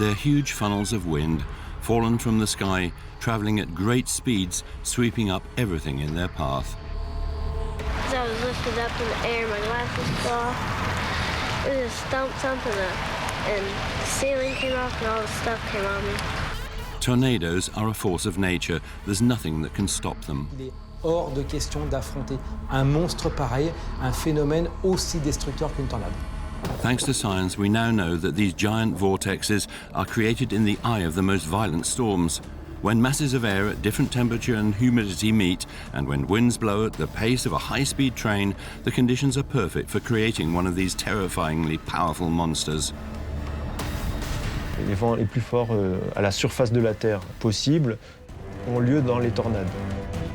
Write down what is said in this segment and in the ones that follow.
They're huge funnels of wind, fallen from the sky, traveling at great speeds, sweeping up everything in their path. As I was lifted up in the air, my glasses fell off. It just stumped something up, and the ceiling came off and all the stuff came on me. Tornadoes are a force of nature. There's nothing that can stop them. Il est hors de question d'affronter un monstre pareil, un phénomène aussi destructeur qu'une tornade. Thanks to science, we now know that these giant vortexes are created in the eye of the most violent storms. When masses of air at different temperature and humidity meet, and when winds blow at the pace of a high-speed train, the conditions are perfect for creating one of these terrifyingly powerful monsters. Les vents les plus forts à la surface de la Terre possible ont lieu dans les tornades.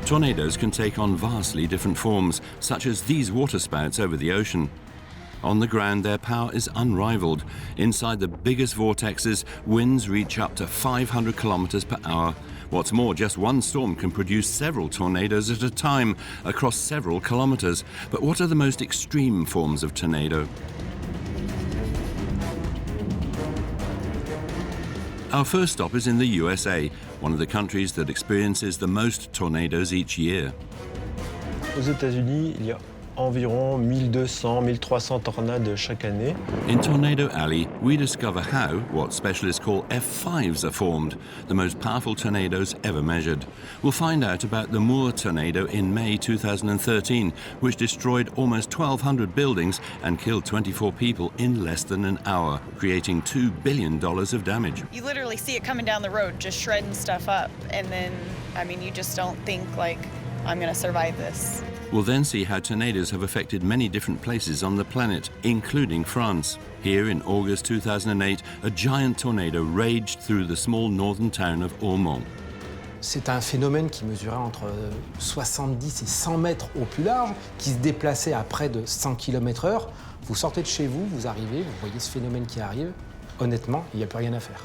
Tornadoes can take on vastly different forms, such as these waterspouts over the ocean. On the ground, their power is unrivaled. Inside the biggest vortexes, winds reach up to 500 kilometers per hour. What's more, just one storm can produce several tornadoes at a time across several kilometers. But what are the most extreme forms of tornado? Our first stop is in the USA, one of the countries that experiences the most tornadoes each year. Aux États-Unis, il y a environ 1200, 1300 tornades chaque année. In Tornado Alley, we discover how what specialists call F5s are formed, the most powerful tornadoes ever measured. We'll find out about the Moore tornado in May 2013, which destroyed almost 1,200 buildings and killed 24 people in less than an hour, creating $2 billion of damage. You literally see it coming down the road, just shredding stuff up, and then, I mean, you just don't think, like, I'm gonna survive this. We'll then see how tornadoes have affected many different places on the planet, including France. Here in August 2008, a giant tornado raged through the small northern town of Ormont. C'est un phénomène qui mesurait entre 70 et 100 mètres au plus large, qui se déplaçait à près de 100 km/h. Vous sortez de chez vous, vous arrivez, vous voyez ce phénomène qui arrive. Honnêtement, il n'y a plus rien à faire.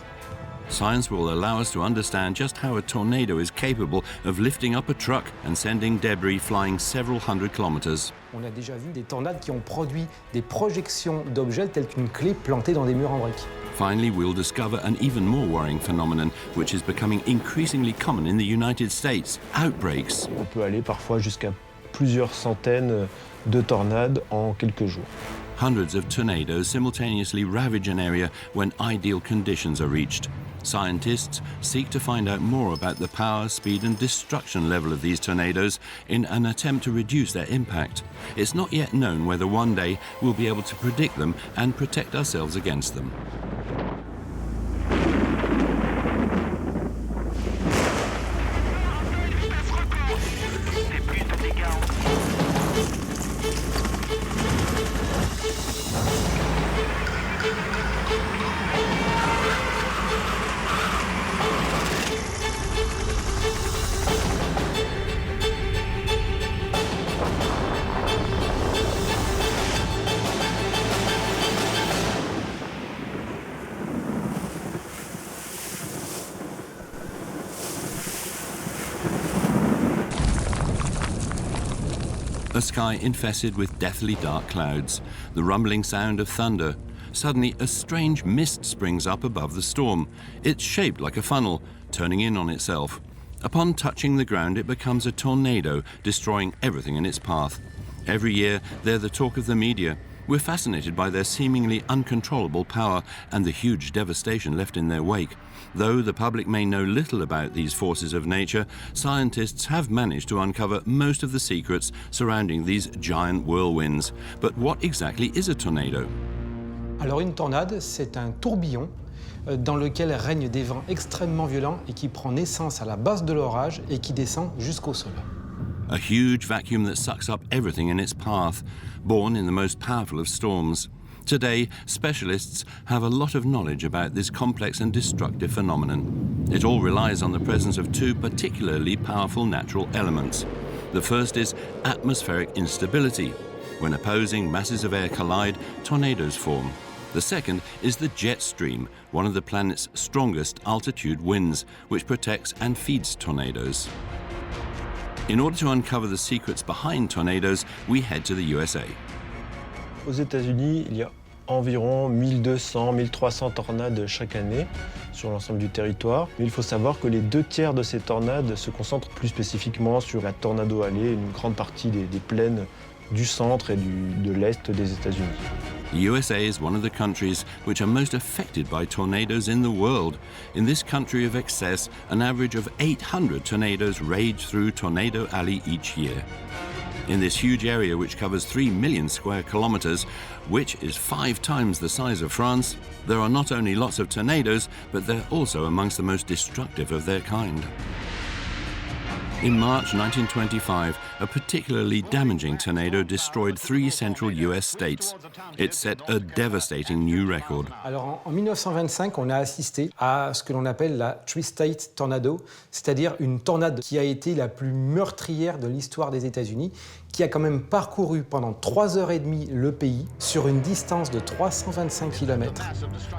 Science will allow us to understand just how a tornado is capable of lifting up a truck and sending debris flying several hundred kilometers. On a déjà vu des tornades qui ont produit des projections d'objets telles qu'une clé plantée dans des murs en briques. Finally, we'll discover an even more worrying phenomenon, which is becoming increasingly common in the United States: outbreaks. On peut aller parfois jusqu'à plusieurs centaines de tornades en quelques jours. Hundreds of tornadoes simultaneously ravage an area when ideal conditions are reached. Scientists seek to find out more about the power, speed and destruction level of these tornadoes in an attempt to reduce their impact. It's not yet known whether one day we'll be able to predict them and protect ourselves against them. A sky infested with deathly dark clouds, the rumbling sound of thunder. Suddenly, a strange mist springs up above the storm. It's shaped like a funnel, turning in on itself. Upon touching the ground, it becomes a tornado, destroying everything in its path. Every year, they're the talk of the media. We're fascinated by their seemingly uncontrollable power and the huge devastation left in their wake. Though the public may know little about these forces of nature, scientists have managed to uncover most of the secrets surrounding these giant whirlwinds. But what exactly is a tornado? Alors une tornade, c'est un tourbillon dans lequel règnent des vents extrêmement violents et qui prend naissance à la base de l'orage et qui descend jusqu'au sol. A huge vacuum that sucks up everything in its path, born in the most powerful of storms. Today, specialists have a lot of knowledge about this complex and destructive phenomenon. It all relies on the presence of two particularly powerful natural elements. The first is atmospheric instability. When opposing masses of air collide, tornadoes form. The second is the jet stream, one of the planet's strongest altitude winds, which protects and feeds tornadoes. In order to uncover the secrets behind tornadoes, we head to the USA. Aux États-Unis, il y a environ 1200, 1300 tornades chaque année sur l'ensemble du territoire. Mais il faut savoir que les 2/3 de ces tornades se concentrent plus spécifiquement sur la Tornado Alley, une grande partie des plaines du centre et de l'est des États-Unis. The USA is one of the countries which are most affected by tornadoes in the world. In this country of excess, an average of 800 tornadoes rage through Tornado Alley each year. In this huge area which covers 3 million square kilometers, which is 5 times the size of France, there are not only lots of tornadoes, but they're also amongst the most destructive of their kind. In March 1925, a particularly damaging tornado destroyed 3 central US states. It set a devastating new record. Alors en 1925, on a assisté à ce que l'on appelle la Tri-State Tornado, c'est-à-dire une tornade qui a été la plus meurtrière de l'histoire des États-Unis, qui a quand même parcouru pendant 3h30 le pays sur une distance de 325 km.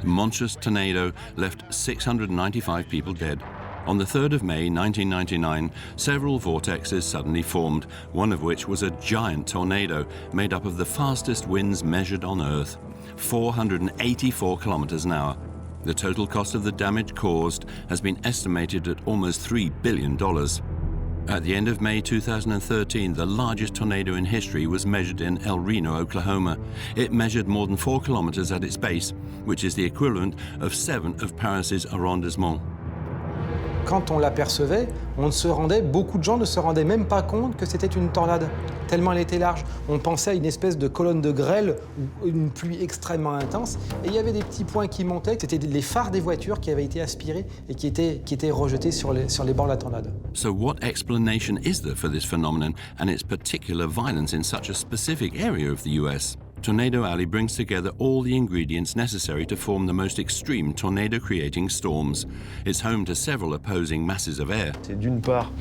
Monstrous tornado left 695 people dead. On the 3rd of May 1999, several vortexes suddenly formed, one of which was a giant tornado made up of the fastest winds measured on Earth, 484 kilometers an hour. The total cost of the damage caused has been estimated at almost $3 billion. At the end of May 2013, the largest tornado in history was measured in El Reno, Oklahoma. It measured more than 4 kilometers at its base, which is the equivalent of 7 of Paris's arrondissements. Quand on l'apercevait, beaucoup de gens ne se rendaient même pas compte que c'était une tornade, tellement elle était large. On pensait à une espèce de colonne de grêle ou une pluie extrêmement intense, et il y avait des petits points qui montaient, c'était les phares des voitures qui avaient été aspirés et qui étaient rejetés sur les bords de la tornade. So what explanation is there for this phenomenon and its particular violence in such a specific area of the US? Tornado Alley brings together all the ingredients necessary to form the most extreme tornado-creating storms. It's home to several opposing masses of air. C'est d'une part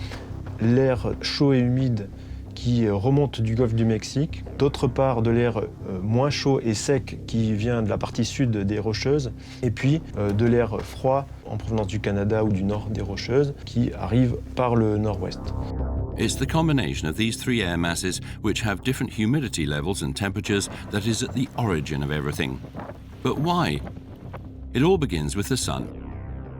l'air chaud et humide qui remonte du golfe du Mexique, d'autre part de l'air moins chaud et sec qui vient de la partie sud des Rocheuses, et puis de l'air froid en provenance du Canada ou du nord des Rocheuses qui arrive par le nord-ouest. It's the combination of these 3 air masses which have different humidity levels and temperatures that is at the origin of everything. But why? It all begins with the sun.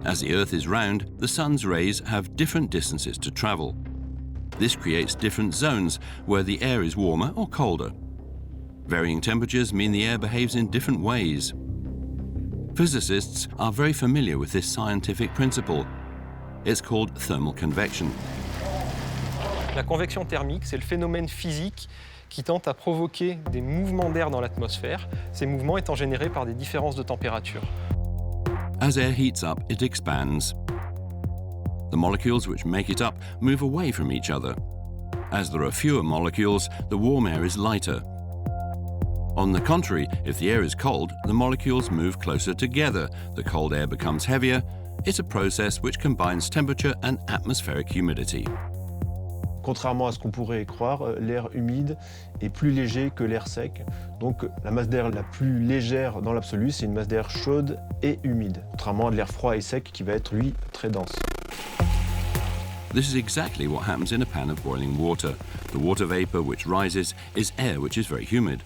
As the Earth is round, the sun's rays have different distances to travel. This creates different zones where the air is warmer or colder. Varying temperatures mean the air behaves in different ways. Physicists are very familiar with this scientific principle. It's called thermal convection. La convection thermique, c'est le phénomène physique qui tente à provoquer des mouvements d'air dans l'atmosphère, ces mouvements étant générés par des différences de température. As air heats up, it expands. The molecules which make it up move away from each other. As there are fewer molecules, the warm air is lighter. On the contrary, if the air is cold, the molecules move closer together. The cold air becomes heavier. It's a process which combines temperature and atmospheric humidity. Contrairement à ce qu'on pourrait croire, l'air humide est plus léger que l'air sec. Donc la masse d'air la plus légère dans l'absolu, c'est une masse d'air chaude et humide, contrairement à de l'air froid et sec qui va être, lui, très dense. This is exactly what happens in a pan of boiling water. The water vapor which rises is air which is very humid.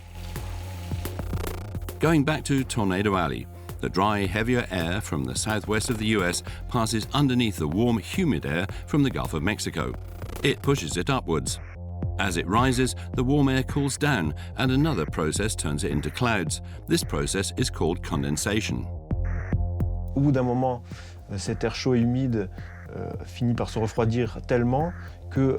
Going back to Tornado Alley, the dry, heavier air from the southwest of the US passes underneath the warm, humid air from the Gulf of Mexico. It pushes it upwards. As it rises, the warm air cools down and another process turns it into clouds. This process is called condensation. Au bout d'un moment, cet air chaud et humide finit par se refroidir tellement que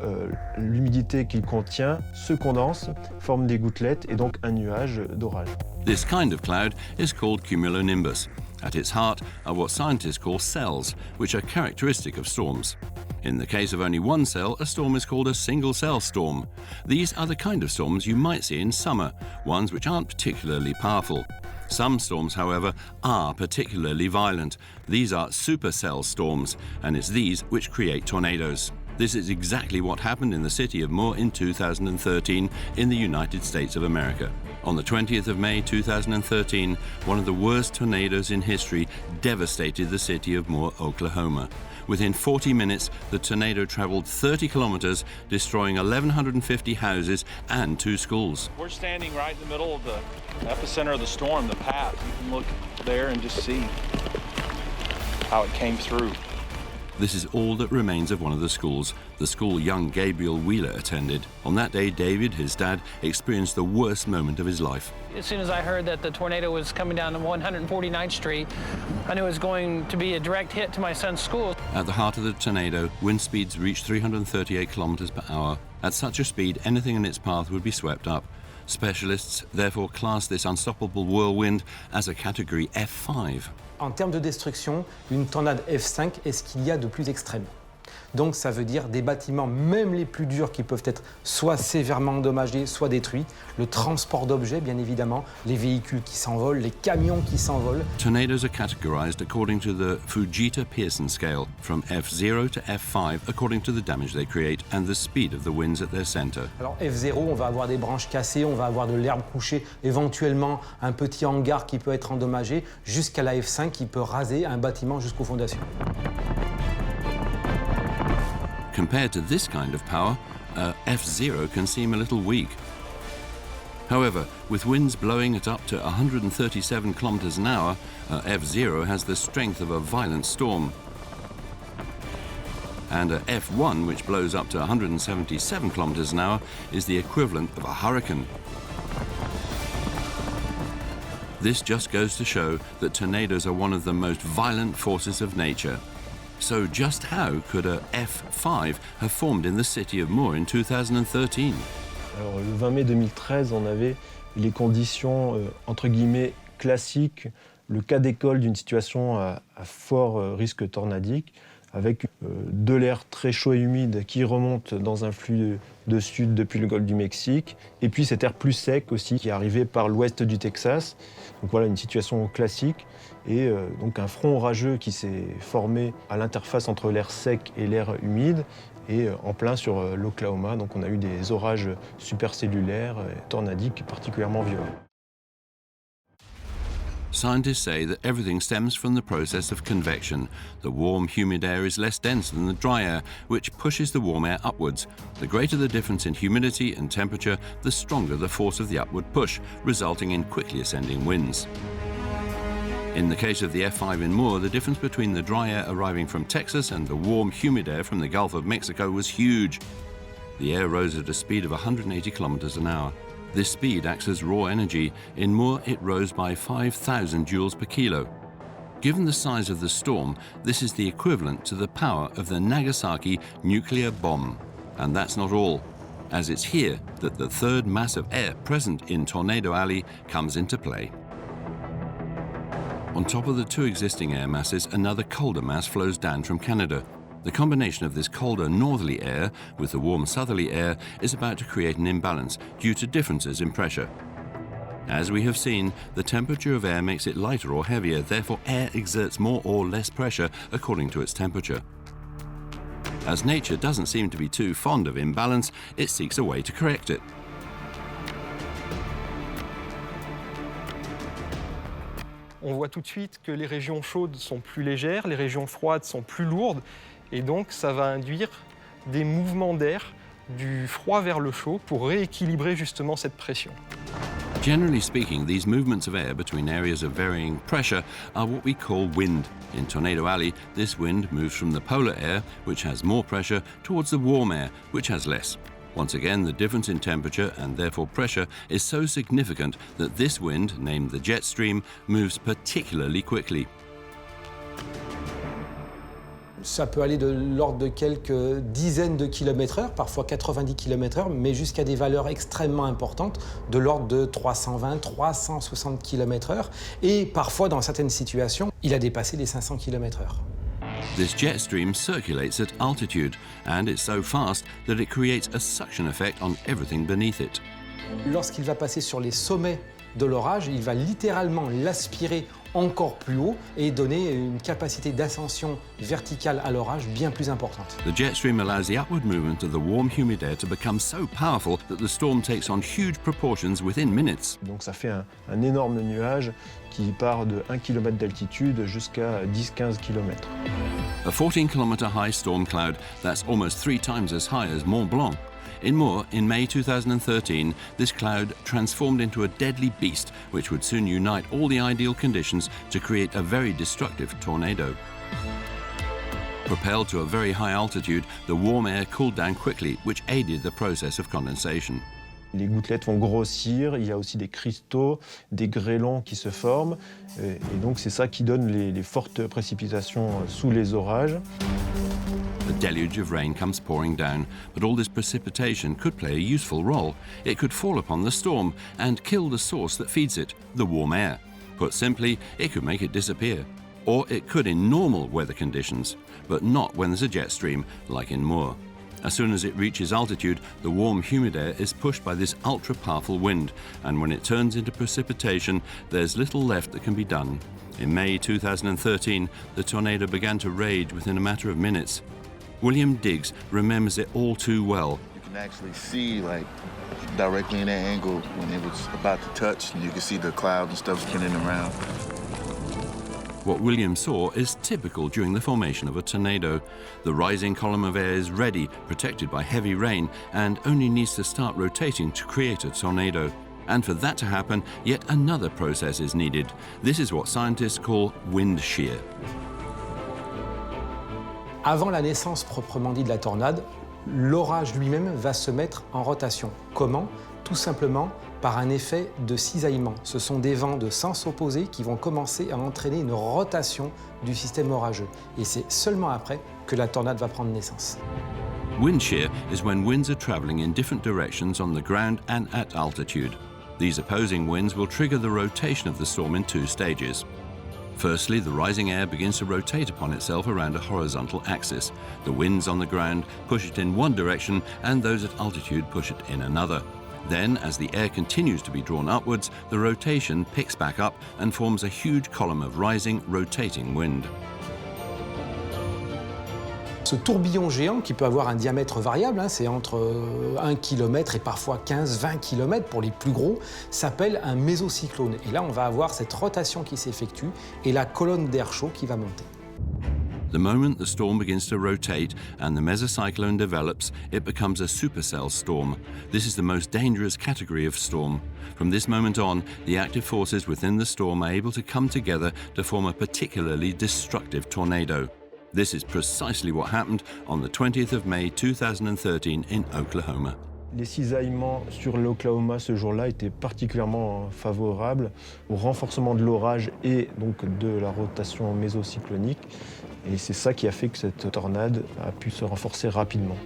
l'humidité qu'il contient se condense, forme des gouttelettes et donc un nuage d'orage. This kind of cloud is called cumulonimbus. At its heart are what scientists call cells, which are characteristic of storms. In the case of only one cell, a storm is called a single-cell storm. These are the kind of storms you might see in summer, ones which aren't particularly powerful. Some storms, however, are particularly violent. These are supercell storms, and it's these which create tornadoes. This is exactly what happened in the city of Moore in 2013 in the United States of America. On the 20th of May 2013, one of the worst tornadoes in history devastated the city of Moore, Oklahoma. Within 40 minutes, the tornado traveled 30 kilometers, destroying 1,150 houses and 2 schools. We're standing right in the middle of the epicenter of the storm, the path. You can look there and just see how it came through. This is all that remains of one of the schools, the school young Gabriel Wheeler attended. On that day, David, his dad, experienced the worst moment of his life. As soon as I heard that the tornado was coming down 149th Street, I knew it was going to be a direct hit to my son's school. At the heart of the tornado, wind speeds reached 338 kilometers per hour. At such a speed, anything in its path would be swept up. Specialists therefore class this unstoppable whirlwind as a category F5. En termes de destruction, une tornade F5 est ce qu'il y a de plus extrême. Donc ça veut dire des bâtiments, même les plus durs, qui peuvent être soit sévèrement endommagés, soit détruits. Le transport d'objets, bien évidemment, les véhicules qui s'envolent, les camions qui s'envolent. Tornadoes are categorized according to the Fujita-Pearson scale, from F0 to F5 according to the damage they create and the speed of the winds at their center. Alors F0, on va avoir des branches cassées, on va avoir de l'herbe couchée, éventuellement un petit hangar qui peut être endommagé, jusqu'à la F5 qui peut raser un bâtiment jusqu'aux fondations. Compared to this kind of power, F0 can seem a little weak. However, with winds blowing at up to 137 kilometers an hour, F0 has the strength of a violent storm. And F1, which blows up to 177 kilometers an hour, is the equivalent of a hurricane. This just goes to show that tornadoes are one of the most violent forces of nature. So just how could a F5 have formed in the city of Moore in 2013? Alors, le 20 mai 2013, on avait les conditions entre guillemets classiques, le cas d'école d'une situation à fort risque tornadique, avec de l'air très chaud et humide qui remonte dans un flux de sud depuis le golfe du Mexique, et puis cet air plus sec aussi qui est arrivé par l'ouest du Texas. Donc voilà une situation classique, et donc un front orageux qui s'est formé à l'interface entre l'air sec et l'air humide, et en plein sur l'Oklahoma. Donc on a eu des orages supercellulaires, tornadiques particulièrement violents. Scientists say that everything stems from the process of convection. The warm, humid air is less dense than the dry air, which pushes the warm air upwards. The greater the difference in humidity and temperature, the stronger the force of the upward push, resulting in quickly ascending winds. In the case of the F5 in Moore, the difference between the dry air arriving from Texas and the warm, humid air from the Gulf of Mexico was huge. The air rose at a speed of 180 kilometers an hour. This speed acts as raw energy. In Moore, it rose by 5,000 joules per kilo. Given the size of the storm, this is the equivalent to the power of the Nagasaki nuclear bomb. And that's not all, as it's here that the third mass of air present in Tornado Alley comes into play. On top of the 2 existing air masses, another colder mass flows down from Canada. The combination of this colder northerly air with the warm southerly air is about to create an imbalance due to differences in pressure. As we have seen, the temperature of air makes it lighter or heavier, therefore air exerts more or less pressure according to its temperature. As nature doesn't seem to be too fond of imbalance, it seeks a way to correct it. On voit tout de suite que les régions chaudes sont plus légères, les régions froides sont plus lourdes, et donc ça va induire des mouvements d'air du froid vers le chaud pour rééquilibrer justement cette pression. Generally speaking, these movements of air between areas of varying pressure are what we call wind. In Tornado Alley, this wind moves from the polar air, which has more pressure, towards the warm air, which has less. Once again, the difference in temperature and therefore pressure is so significant that this wind, named the jet stream, moves particularly quickly. Ça peut aller de l'ordre de quelques dizaines de kilomètres/heure, parfois 90 km/h, mais jusqu'à des valeurs extrêmement importantes, de l'ordre de 320, 360 km/h. Et parfois, dans certaines situations, il a dépassé les 500 km/h. This jet stream circulates at altitude, and it's so fast that it creates a suction effect on everything beneath it. Lorsqu'il va passer sur les sommets de l'orage, il va littéralement l'aspirer encore plus haut et donner une capacité d'ascension verticale à l'orage bien plus importante. The jet stream allows the upward movement of the warm, humid air to become so powerful that the storm takes on huge proportions within minutes. Donc ça fait un énorme nuage qui part de 1 km d'altitude jusqu'à 10-15 km. A 14-kilometre high storm cloud that's almost 3 times as high as Mont Blanc. In Moore, in May 2013, this cloud transformed into a deadly beast which would soon unite all the ideal conditions to create a very destructive tornado. Propelled to a very high altitude, the warm air cooled down quickly, which aided the process of condensation. Les gouttelettes vont grossir, il y a aussi des cristaux, des grêlons qui se forment, et donc c'est ça qui donne les fortes précipitations sous les orages. A deluge of rain comes pouring down, but all this precipitation could play a useful role. It could fall upon the storm and kill the source that feeds it, the warm air. Put simply, it could make it disappear. Or it could in normal weather conditions, but not when there's a jet stream, like in Moore. As soon as it reaches altitude, the warm, humid air is pushed by this ultra-powerful wind, and when it turns into precipitation, there's little left that can be done. In May 2013, the tornado began to rage within a matter of minutes. William Diggs remembers it all too well. You can actually see, like, directly in that angle when it was about to touch, and you can see the cloud and stuff spinning around. What William saw is typical during the formation of a tornado. The rising column of air is ready, protected by heavy rain, and only needs to start rotating to create a tornado. And for that to happen, yet another process is needed. This is what scientists call wind shear. Avant la naissance proprement dit de la tornade, l'orage lui-même va se mettre en rotation. Comment? Tout simplement par un effet de cisaillement. Ce sont des vents de sens opposé qui vont commencer à entraîner une rotation du système orageux. Et c'est seulement après que la tornade va prendre naissance. Wind shear is when winds are traveling in different directions on the ground and at altitude. These opposing winds will trigger the rotation of the storm in 2 stages. Firstly, the rising air begins to rotate upon itself around a horizontal axis. The winds on the ground push it in one direction and those at altitude push it in another. Then, as the air continues to be drawn upwards, the rotation picks back up and forms a huge column of rising, rotating wind. Ce tourbillon géant, qui peut avoir un diamètre variable, c'est entre 1 km et parfois 15-20 km pour les plus gros, s'appelle un mésocyclone. Et là, on va avoir cette rotation qui s'effectue et la colonne d'air chaud qui va monter. The moment the storm begins to rotate and the mesocyclone develops, it becomes a supercell storm. This is the most dangerous category of storm. From this moment on, the active forces within the storm are able to come together to form a particularly destructive tornado. This is precisely what happened on the 20th of May 2013 in Oklahoma. Les cisaillements sur l'Oklahoma ce jour-là étaient particulièrement favorables au renforcement de l'orage et donc de la rotation mésocyclonique. Et c'est ça qui a fait que cette tornade a pu se renforcer rapidement.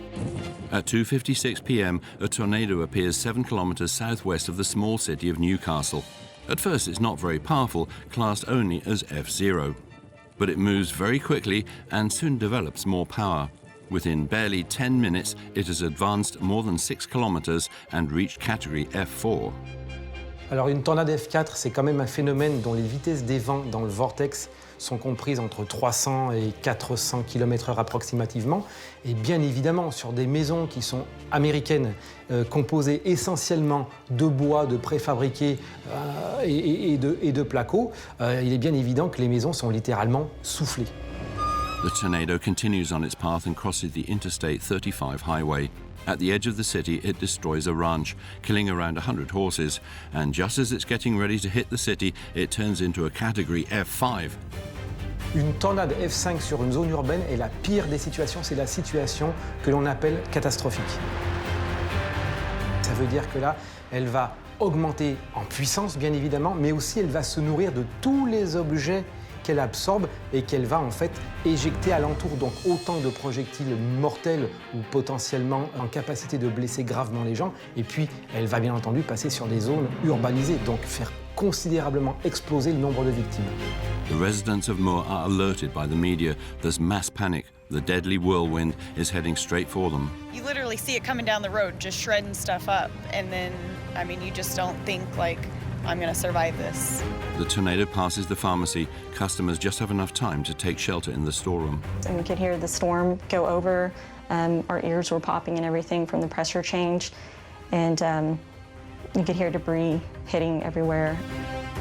At 2:56 p.m., a tornado appears 7 kilometers southwest of the small city of Newcastle. At first, it's not very powerful, classed only as F0. But it moves very quickly and soon develops more power. Within barely 10 minutes, it has advanced more than 6 kilometers and reached category F4. Alors une tornade F4, c'est quand même un phénomène dont les vitesses des vents dans le vortex sont comprises entre 300 et 400 km/h approximativement. Et bien évidemment, sur des maisons qui sont américaines, composées essentiellement de bois, de préfabriqués et de placo, il est bien évident que les maisons sont littéralement soufflées. The tornado continues on its path and crosses the Interstate 35 highway. At the edge of the city, it destroys a ranch, killing around 100 horses. And just as it's getting ready to hit the city, it turns into a category F5. Une tornade F5 sur une zone urbaine est la pire des situations, c'est la situation que l'on appelle catastrophique. Ça veut dire que là, elle va augmenter en puissance, bien évidemment, mais aussi elle va se nourrir de tous les objets qu'elle absorbe et qu'elle va en fait éjecter alentour. Donc autant de projectiles mortels ou potentiellement en capacité de blesser gravement les gens. Et puis elle va bien entendu passer sur des zones urbanisées, donc faire considérablement exploser le nombre de victimes. The residents of Moore are alerted by the media. There's mass panic. The deadly whirlwind is heading straight for them. You literally see it coming down the road, just shredding stuff up, and then I mean, you just don't think like, I'm gonna survive this. The tornado passes the pharmacy. Customers just have enough time to take shelter in the storeroom. And we could hear the storm go over. Our ears were popping and everything from the pressure change. And you could hear debris hitting everywhere.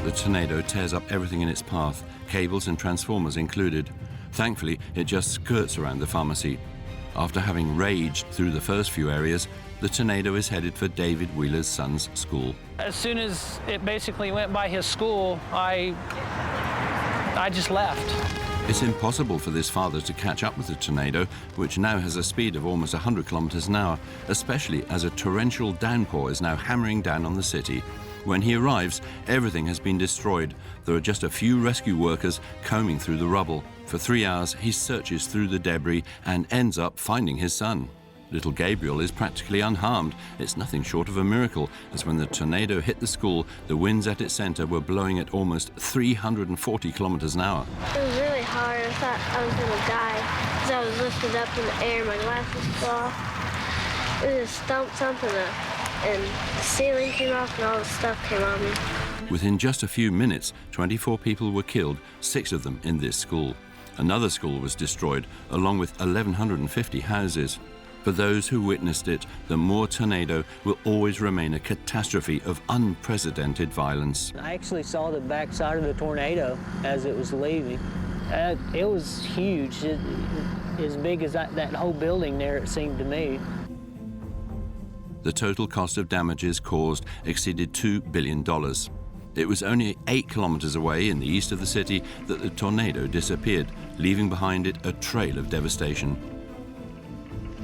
The tornado tears up everything in its path, cables and transformers included. Thankfully, it just skirts around the pharmacy. After having raged through the first few areas, the tornado is headed for David Wheeler's son's school. As soon as it basically went by his school, I just left. It's impossible for this father to catch up with the tornado, which now has a speed of almost 100 kilometers an hour, especially as a torrential downpour is now hammering down on the city. When he arrives, everything has been destroyed. There are just a few rescue workers combing through the rubble. For 3 hours, he searches through the debris and ends up finding his son. Little Gabriel is practically unharmed. It's nothing short of a miracle, as when the tornado hit the school, the winds at its center were blowing at almost 340 kilometers an hour. It was really hard. I thought I was gonna die because I was lifted up in the air. My glasses fell off. It just stumped something up, and the ceiling came off and all the stuff came on me. Within just a few minutes, 24 people were killed, 6 of them in this school. Another school was destroyed, along with 1,150 houses. For those who witnessed it, the Moore tornado will always remain a catastrophe of unprecedented violence. I actually saw the backside of the tornado as it was leaving. It was huge, as big as that whole building there, it seemed to me. The total cost of damages caused exceeded $2 billion. It was only 8 kilometers away in the east of the city that the tornado disappeared, leaving behind it a trail of devastation.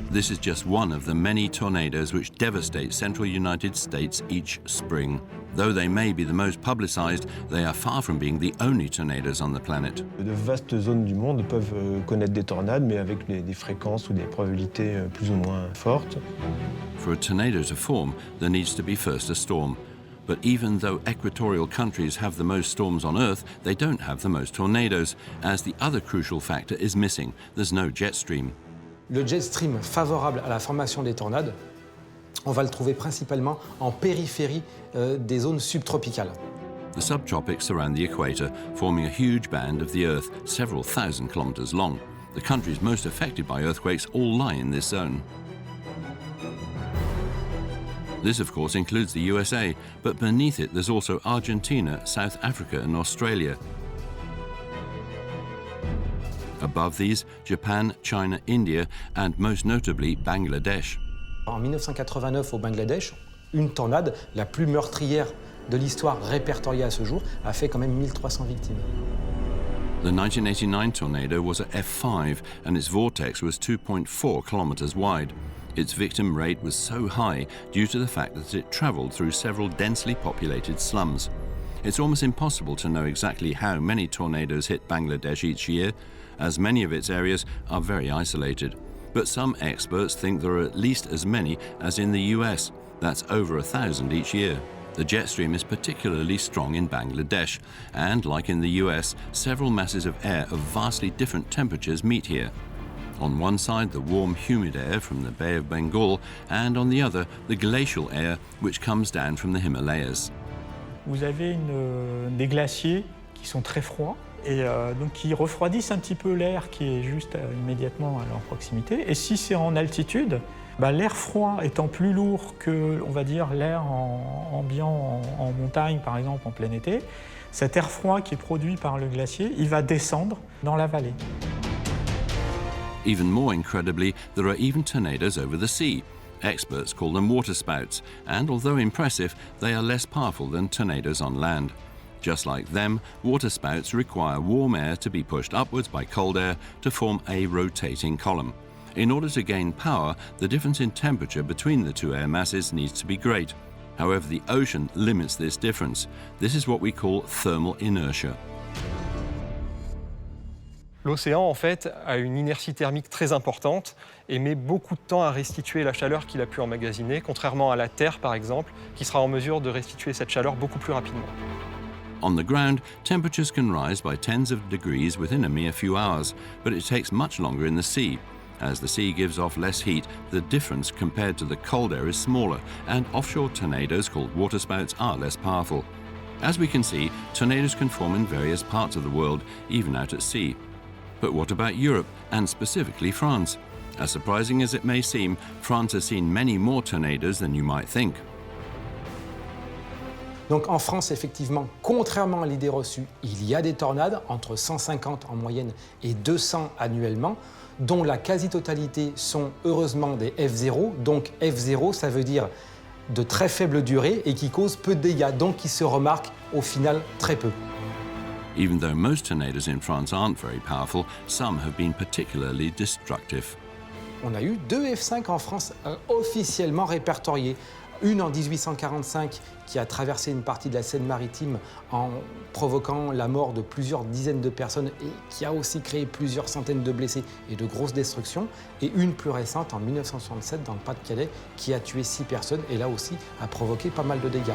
This is just one of the many tornadoes which devastate central United States each spring. Though they may be the most publicized, they are far from being the only tornadoes on the planet. De vastes zones du monde peuvent connaître des tornades, mais avec des fréquences ou des probabilités plus ou moins fortes. For a tornado to form, there needs to be first a storm. But even though equatorial countries have the most storms on Earth, they don't have the most tornadoes, as the other crucial factor is missing. There's no jet stream. Le jet stream favorable à la formation des tornades, on va le trouver principalement en périphérie des zones subtropicales. The subtropics surround the equator, forming a huge band of the Earth, several thousand kilometers long. The countries most affected by earthquakes all lie in this zone. This, of course, includes the USA, but beneath it there's also Argentina, South Africa and Australia. Above these, Japan, China, India, and most notably Bangladesh. En 1989, au Bangladesh, une tornade, la plus meurtrière de l'histoire répertoriée à ce jour, a fait quand même 1300 victimes. The 1989 tornado was a F5 and its vortex was 2.4 kilometers wide. Its victim rate was so high due to the fact that it traveled through several densely populated slums. It's almost impossible to know exactly how many tornadoes hit Bangladesh each year, as many of its areas are very isolated. But some experts think there are at least as many as in the US. That's over 1,000 each year. The jet stream is particularly strong in Bangladesh, and like in the US, several masses of air of vastly different temperatures meet here. On one side, the warm, humid air from the Bay of Bengal, and on the other, the glacial air which comes down from the Himalayas. Vous avez des glaciers qui sont très froids et donc qui refroidissent un petit peu l'air qui est juste immédiatement à leur proximité. Et si c'est en altitude, l'air froid étant plus lourd que, on va dire, l'air ambiant en montagne, par exemple en plein été, cet air froid qui est produit par le glacier, il va descendre dans la vallée. Even more incredibly, there are even tornadoes over the sea. Experts call them waterspouts, and although impressive, they are less powerful than tornadoes on land. Just like them, waterspouts require warm air to be pushed upwards by cold air to form a rotating column. In order to gain power, the difference in temperature between the two air masses needs to be great. However, the ocean limits this difference. This is what we call thermal inertia. L'océan, en fait, a une inertie thermique très importante et met beaucoup de temps à restituer la chaleur qu'il a pu emmagasiner, contrairement à la Terre, par exemple, qui sera en mesure de restituer cette chaleur beaucoup plus rapidement. On the ground, temperatures can rise by tens of degrees within a mere few hours, but it takes much longer in the sea. As the sea gives off less heat, the difference compared to the cold air is smaller, and offshore tornadoes called waterspouts are less powerful. As we can see, tornadoes can form in various parts of the world, even out at sea. But what about Europe, and specifically France? As surprising as it may seem, France has seen many more tornadoes than you might think. Donc en France, effectivement, contrairement à l'idée reçue, il y a des tornades, entre 150 en moyenne et 200 annuellement, dont la quasi-totalité sont heureusement des F0. Donc F0, ça veut dire de très faible durée et qui causent peu de dégâts, donc qui se remarquent au final très peu. Even though most tornadoes in France aren't very powerful, some have been particularly destructive. On a eu 2 F5 en France officiellement répertoriées. Une en 1845 qui a traversé une partie de la Seine-Maritime en provoquant la mort de plusieurs dizaines de personnes et qui a aussi créé plusieurs centaines de blessés et de grosses destructions. Et une plus récente en 1967 dans le Pas-de-Calais qui a tué 6 personnes et là aussi a provoqué pas mal de dégâts.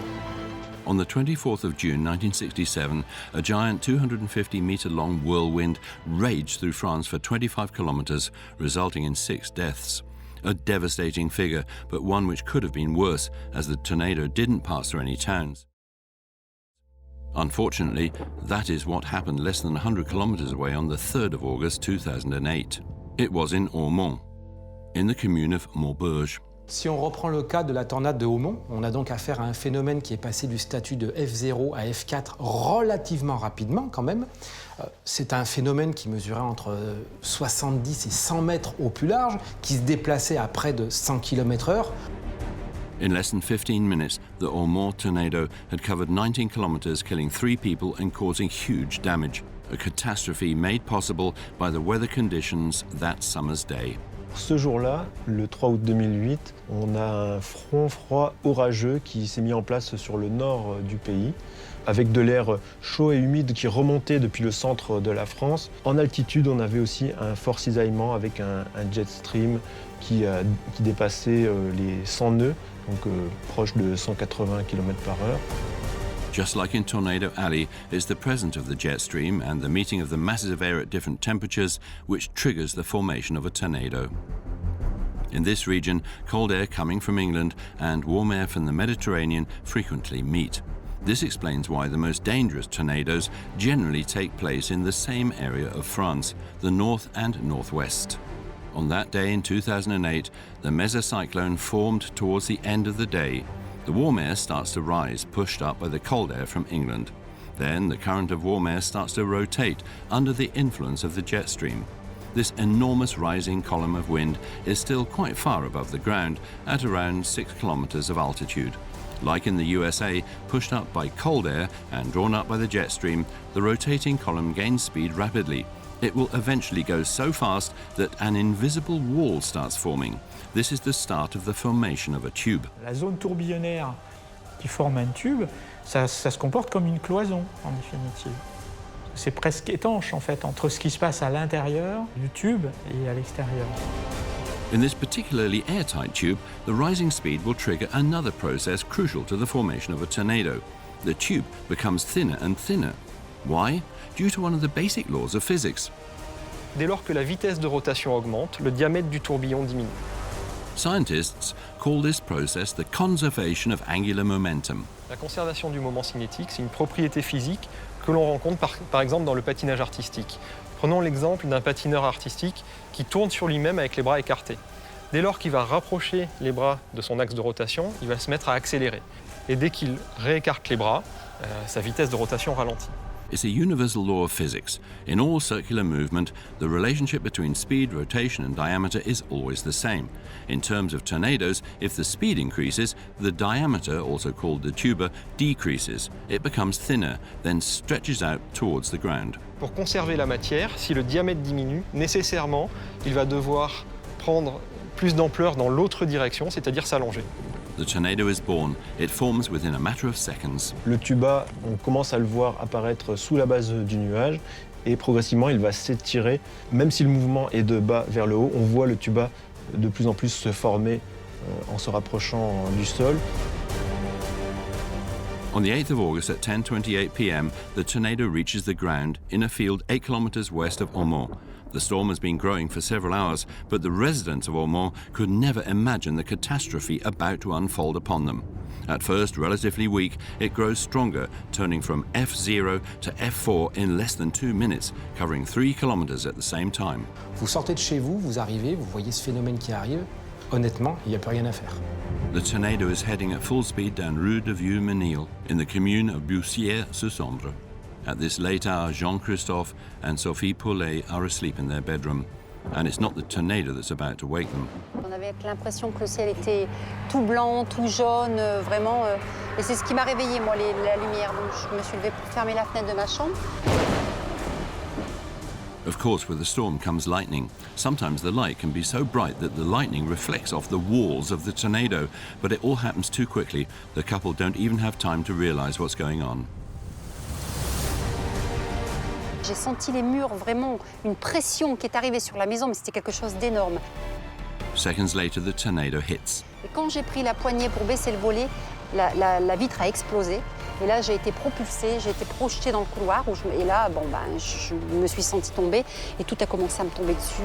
On the 24th of June 1967, a giant 250-metre-long whirlwind raged through France for 25 kilometres, resulting in 6 deaths. A devastating figure, but one which could have been worse, as the tornado didn't pass through any towns. Unfortunately, that is what happened less than 100 kilometres away on the 3rd of August 2008. It was in Ormont, in the commune of Maubeuge. Si on reprend le cas de la tornade de Haumont, on a donc affaire à un phénomène qui est passé du statut de F0 à F4 relativement rapidement quand même. C'est un phénomène qui mesurait entre 70 et 100 mètres au plus large, qui se déplaçait à près de 100 km/h. In less than 15 minutes, the Ormont tornado had covered 19 kilometres, killing 3 people and causing huge damage. A catastrophe made possible by the weather conditions that summer's day. Ce jour-là, le 3 août 2008, on a un front froid orageux qui s'est mis en place sur le nord du pays, avec de l'air chaud et humide qui remontait depuis le centre de la France. En altitude, on avait aussi un fort cisaillement avec un jet stream qui dépassait les 100 nœuds, donc proche de 180 km/h. Just like in Tornado Alley, it's the presence of the jet stream and the meeting of the masses of air at different temperatures which triggers the formation of a tornado. In this region, cold air coming from England and warm air from the Mediterranean frequently meet. This explains why the most dangerous tornadoes generally take place in the same area of France, the north and northwest. On that day in 2008, the mesocyclone formed towards the end of the day. The warm air starts to rise, pushed up by the cold air from England. Then the current of warm air starts to rotate under the influence of the jet stream. This enormous rising column of wind is still quite far above the ground, at around 6 kilometers of altitude. Like in the USA, pushed up by cold air and drawn up by the jet stream, the rotating column gains speed rapidly. It will eventually go so fast that an invisible wall starts forming. This is the start of the formation of a tube. La zone tourbillonnaire qui forme un tube, ça se comporte comme une cloison en définitive. C'est presque étanche en fait entre ce qui se passe à l'intérieur du tube et à l'extérieur. In this particularly airtight tube, the rising speed will trigger another process crucial to the formation of a tornado. The tube becomes thinner and thinner. Why? Due to one of the basic laws of physics. Dès lors que la vitesse de rotation augmente, le diamètre du tourbillon diminue. Scientists call this process the conservation of angular momentum. La conservation du moment cinétique, c'est une propriété physique que l'on rencontre par exemple dans le patinage artistique. Prenons l'exemple d'un patineur artistique qui tourne sur lui-même avec les bras écartés. Dès lors qu'il va rapprocher les bras de son axe de rotation, il va se mettre à accélérer. Et dès qu'il réécarte les bras, sa vitesse de rotation ralentit. It's a universal law of physics. In all circular movement, the relationship between speed, rotation and diameter is always the same. In terms of tornadoes, if the speed increases, the diameter, also called the tuba, decreases. It becomes thinner, then stretches out towards the ground. Pour conserver la matière, si le diamètre diminue, nécessairement, il va devoir prendre plus d'ampleur dans l'autre direction, c'est-à-dire s'allonger. The tornado is born. It forms within a matter of seconds. Le tuba, on commence à le voir apparaître sous la base du nuage et progressivement il va s'étirer. Même si le mouvement est de bas vers le haut, on voit le tuba de plus en plus se former en se rapprochant du sol. On the 8th of August at 10:28 p.m., the tornado reaches the ground in a field 8 kilometers west of Ormont. The storm has been growing for several hours, but the residents of Ormont could never imagine the catastrophe about to unfold upon them. At first relatively weak, it grows stronger, turning from F0 to F4 in less than 2 minutes, covering 3 kilometers at the same time. Vous sortez de chez vous, vous arrivez, vous voyez ce phénomène qui arrive. Honnêtement, il n'y a plus rien à faire. The tornado is heading at full speed down Rue de Vieux-Menil in the commune of Bussière-sur-Sambre. At this late hour, Jean-Christophe and Sophie Paulet are asleep in their bedroom. And it's not the tornado that's about to wake them. On avait l'impression que le ciel était tout blanc, tout jaune, vraiment. Et c'est ce qui m'a réveillée, moi, la lumière. Donc je me suis levée pour fermer la fenêtre de ma chambre. Of course, with the storm comes lightning. Sometimes the light can be so bright that the lightning reflects off the walls of the tornado, but it all happens too quickly. The couple don't even have time to realize what's going on. J'ai senti les murs, vraiment une pression qui est arrivée sur la maison, mais c'était quelque chose d'énorme. Seconds later, the tornado hits. Et quand j'ai pris la poignée pour baisser le volet, la vitre a explosé. Et là, j'ai été propulsée, j'ai été projetée dans le couloir. Et là, je me suis sentie tomber et tout a commencé à me tomber dessus.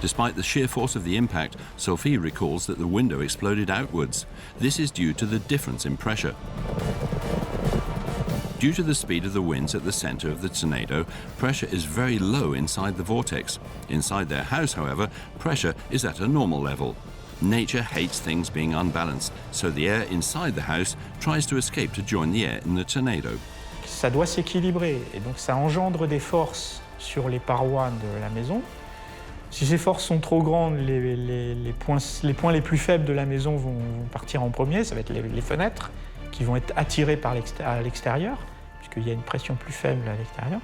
Despite the sheer force of the impact, Sophie recalls that the window exploded outwards. This is due to the difference in pressure. Due to the speed of the winds at the center of the tornado, pressure is very low inside the vortex. Inside their house, however, pressure is at a normal level. Nature hates things being unbalanced, so the air inside the house tries to escape to join the air in the tornado. Ça doit s'équilibrer, et donc ça engendre des forces sur les parois de la maison. Si ces forces sont trop grandes, les points les plus faibles de la maison vont partir en premier, ça va être les fenêtres, qui vont être attirées à l'extérieur, puisqu'il y a une pression plus faible à l'extérieur.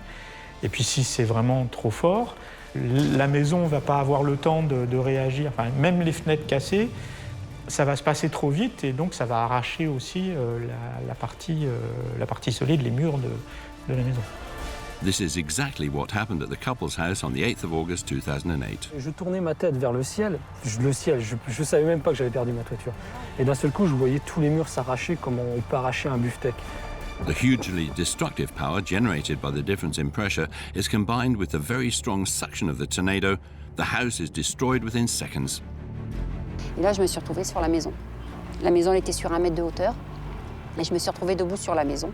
Et puis si c'est vraiment trop fort, la maison ne va pas avoir le temps de réagir. Enfin, même les fenêtres cassées, ça va se passer trop vite et donc ça va arracher aussi la partie solide, les murs de la maison. This is exactly what happened at the couple's house on the 8th of August 2008. Je tournais ma tête vers le ciel, je savais même pas que j'avais perdu ma toiture. Et d'un seul coup, je voyais tous les murs s'arracher comme on peut arracher un beefsteak. The hugely destructive power generated by the difference in pressure is combined with the very strong suction of the tornado. The house is destroyed within seconds. Et là, je me suis retrouvée sur la maison. La maison, elle était sur 1 mètre de hauteur. Et je me suis retrouvée debout sur la maison.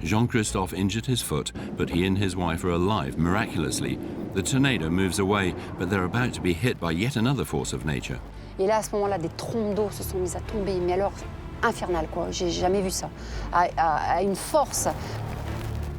Jean-Christophe injured his foot, but he and his wife are alive miraculously. The tornado moves away, but they're about to be hit by yet another force of nature. Et là, à ce moment-là, des trombes d'eau se sont mises à tomber. Mais alors, infernal, quoi. J'ai jamais vu ça. À une force.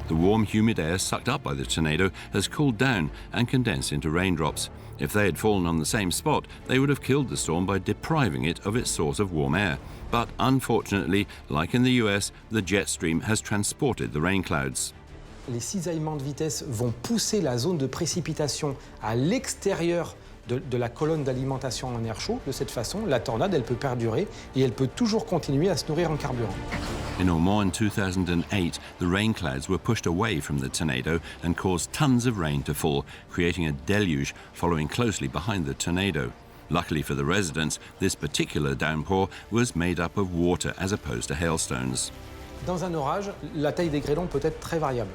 The warm, humid air sucked up by the tornado has cooled down and condensed into raindrops. If they had fallen on the same spot, they would have killed the storm by depriving it of its source of warm air. But unfortunately, like in the US, the jet stream has transported the rain clouds. Les cisaillements de vitesse vont pousser la zone de précipitation à l'extérieur de la colonne d'alimentation en air chaud. De cette façon, la tornade, elle peut perdurer et elle peut toujours continuer à se nourrir en carburant. In Ormont in 2008, the rain clouds were pushed away from the tornado and caused tons of rain to fall, creating a deluge following closely behind the tornado. Luckily for the residents, this particular downpour was made up of water as opposed to hailstones. Dans un orage, la taille des grêlons peut être très variable.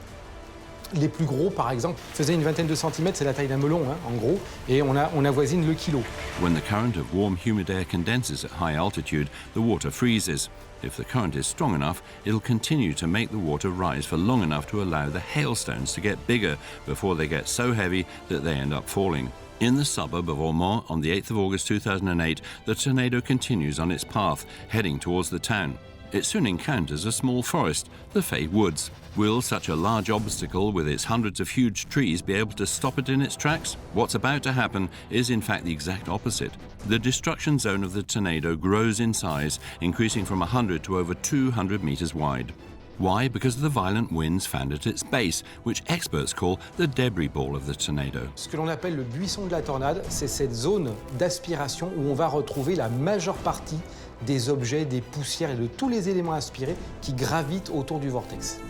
Les plus gros, par exemple, faisaient une vingtaine de centimètres, c'est la taille d'un melon, en gros, et on avoisine le kilo. When the current of warm, humid air condenses at high altitude, the water freezes. If the current is strong enough, it'll continue to make the water rise for long enough to allow the hailstones to get bigger before they get so heavy that they end up falling. In the suburb of Ormont on the 8th of August 2008, the tornado continues on its path, heading towards the town. It soon encounters a small forest, the Fay Woods. Will such a large obstacle with its hundreds of huge trees be able to stop it in its tracks? What's about to happen is in fact the exact opposite. The destruction zone of the tornado grows in size, increasing from 100 to over 200 meters wide. Why? Because of the violent winds found at its base, which experts call the debris ball of the tornado. Ce que l'on appelle le buisson de la tornade, c'est cette zone d'aspiration où on va retrouver la majeure partie des objets, des poussières et de tous les éléments aspirés qui gravitent autour du vortex.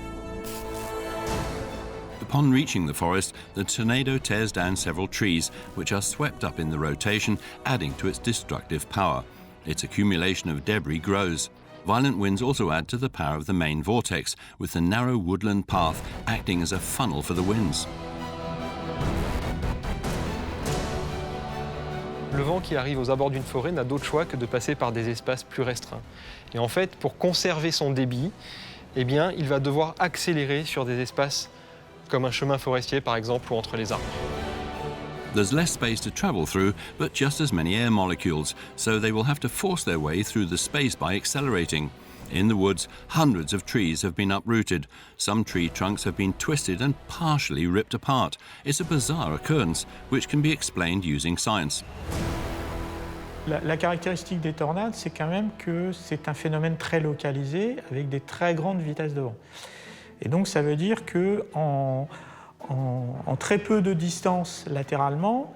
Upon reaching the forest, the tornado tears down several trees, which are swept up in the rotation, adding to its destructive power. Its accumulation of debris grows. Violent winds also add to the power of the main vortex, with the narrow woodland path acting as a funnel for the winds. Le vent qui arrive aux abords d'une forêt n'a d'autre choix que de passer par des espaces plus restreints. Et en fait, pour conserver son débit, eh bien, il va devoir accélérer sur des espaces comme un chemin forestier, par exemple, ou entre les arbres. There's less space to travel through, but just as many air molecules, so they will have to force their way through the space by accelerating. In the woods, hundreds of trees have been uprooted. Some tree trunks have been twisted and partially ripped apart. It's a bizarre occurrence, which can be explained using science. La caractéristique des tornades, c'est quand même que c'est un phénomène très localisé avec des très grandes vitesses de vent. Et donc ça veut dire qu'en très peu de distance latéralement,